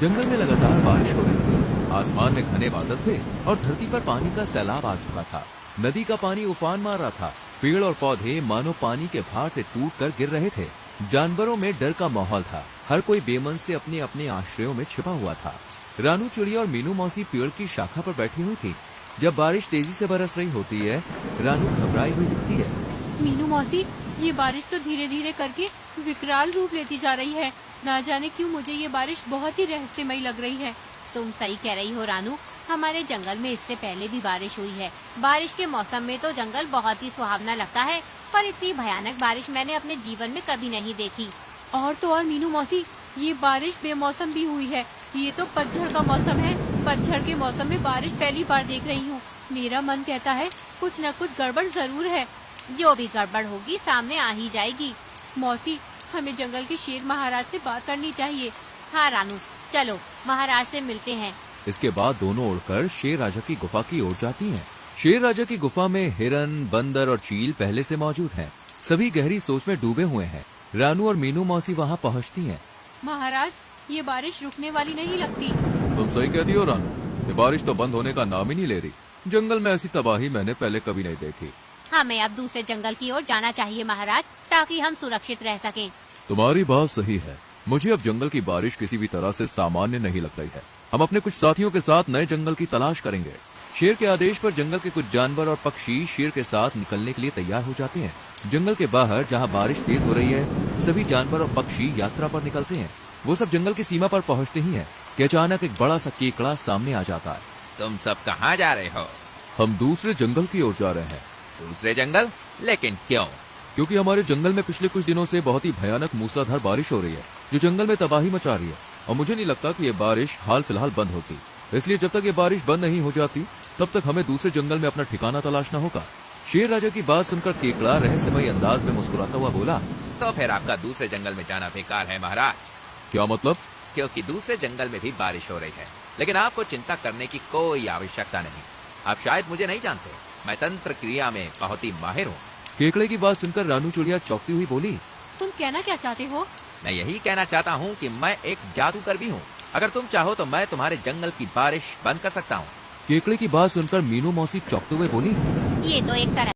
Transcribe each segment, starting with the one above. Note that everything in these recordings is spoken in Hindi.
जंगल में लगातार बारिश हो रही थी। आसमान में घने बादल थे और धरती पर पानी का सैलाब आ चुका था। नदी का पानी उफान मार रहा था। पेड़ और पौधे मानो पानी के भार से टूटकर गिर रहे थे। जानवरों में डर का माहौल था। हर कोई बेमन से अपने अपने आश्रयों में छिपा हुआ था। रानू चिड़िया और मीनू मौसी पेड़ की शाखा पर बैठी हुई थी। जब बारिश तेजी से बरस रही होती है, रानू घबराई हुई दिखती है। मीनू मौसी, ये बारिश तो धीरे धीरे करके विकराल रूप लेती जा रही है। ना जाने क्यों मुझे ये बारिश बहुत ही रहस्यमयी लग रही है। तुम सही कह रही हो रानू, हमारे जंगल में इससे पहले भी बारिश हुई है। बारिश के मौसम में तो जंगल बहुत ही सुहावना लगता है, पर इतनी भयानक बारिश मैंने अपने जीवन में कभी नहीं देखी। और तो और मीनू मौसी, ये बारिश बेमौसम भी हुई है। ये तो पतझड़ का मौसम है। पतझड़ के मौसम में बारिश पहली बार देख रही हूँ। मेरा मन कहता है कुछ न कुछ गड़बड़ जरूर है। जो भी गड़बड़ होगी सामने आ ही जाएगी। मौसी, हमें जंगल के शेर महाराज से बात करनी चाहिए। हाँ रानू, चलो महाराज से मिलते हैं। इसके बाद दोनों उड़कर शेर राजा की गुफा की ओर जाती हैं। शेर राजा की गुफा में हिरन, बंदर और चील पहले से मौजूद हैं। सभी गहरी सोच में डूबे हुए हैं। रानू और मीनू मौसी वहाँ पहुँचती हैं। महाराज, ये बारिश रुकने वाली नहीं लगती। तुम सही कहती हो रानू, ये बारिश तो बंद होने का नाम ही नहीं ले रही। जंगल में ऐसी तबाही मैंने पहले कभी नहीं देखी। हमें अब दूसरे जंगल की ओर जाना चाहिए महाराज, ताकि हम सुरक्षित रह सकें। तुम्हारी बात सही है। मुझे अब जंगल की बारिश किसी भी तरह से सामान्य नहीं लग रही है। हम अपने कुछ साथियों के साथ नए जंगल की तलाश करेंगे। शेर के आदेश पर जंगल के कुछ जानवर और पक्षी शेर के साथ निकलने के लिए तैयार हो जाते हैं। जंगल के बाहर जहाँ बारिश तेज हो रही है, सभी जानवर और पक्षी यात्रा पर निकलते हैं। वो सब जंगल की सीमा पर पहुँचते ही है कि अचानक एक बड़ा सा केकड़ा सामने आ जाता है। तुम सब कहाँ जा रहे हो? हम दूसरे जंगल की ओर जा रहे हैं। दूसरे जंगल? लेकिन क्यों? क्योंकि हमारे जंगल में पिछले कुछ दिनों से बहुत ही भयानक मूसलाधार बारिश हो रही है, जो जंगल में तबाही मचा रही है। और मुझे नहीं लगता कि ये बारिश हाल फिलहाल बंद होगी। इसलिए जब तक ये बारिश बंद नहीं हो जाती, तब तक हमें दूसरे जंगल में अपना ठिकाना तलाशना होगा। शेर राजा की बात सुनकर केकड़ा रहस्यमयी अंदाज में मुस्कुराता हुआ बोला, तो फिर आपका दूसरे जंगल में जाना बेकार है महाराज। क्या मतलब? क्योंकि दूसरे जंगल में भी बारिश हो रही है, लेकिन आपको चिंता करने की कोई आवश्यकता नहीं। आप शायद मुझे नहीं जानते, मैं तंत्र क्रिया में बहुत ही माहिर हूँ। केकड़े की बात सुनकर रानू चिड़िया चौंकती हुई बोली, तुम कहना क्या चाहते हो? मैं यही कहना चाहता हूँ कि मैं एक जादूगर भी हूँ। अगर तुम चाहो तो मैं तुम्हारे जंगल की बारिश बंद कर सकता हूँ। केकड़े की बात सुनकर मीनू मौसी चौंकते हुए बोली, ये तो एक तरह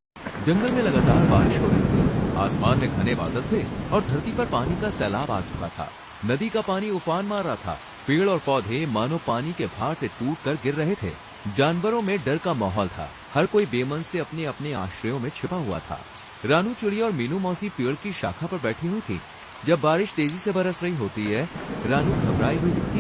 जंगल में लगातार बारिश हो रही थी। आसमान में घने बादल थे और धरती पर पानी का सैलाब आ चुका था। नदी का पानी उफान मार रहा था। पेड़ और पौधे मानो पानी के भार से टूटकर गिर रहे थे। जानवरों में डर का माहौल था। हर कोई बेमन से अपने अपने आश्रयों में छिपा हुआ था। रानू चिड़िया और मीनू मौसी पेड़ की शाखा पर बैठी हुई थी। जब बारिश तेजी से बरस रही होती है, रानू घबराई हुई दिखती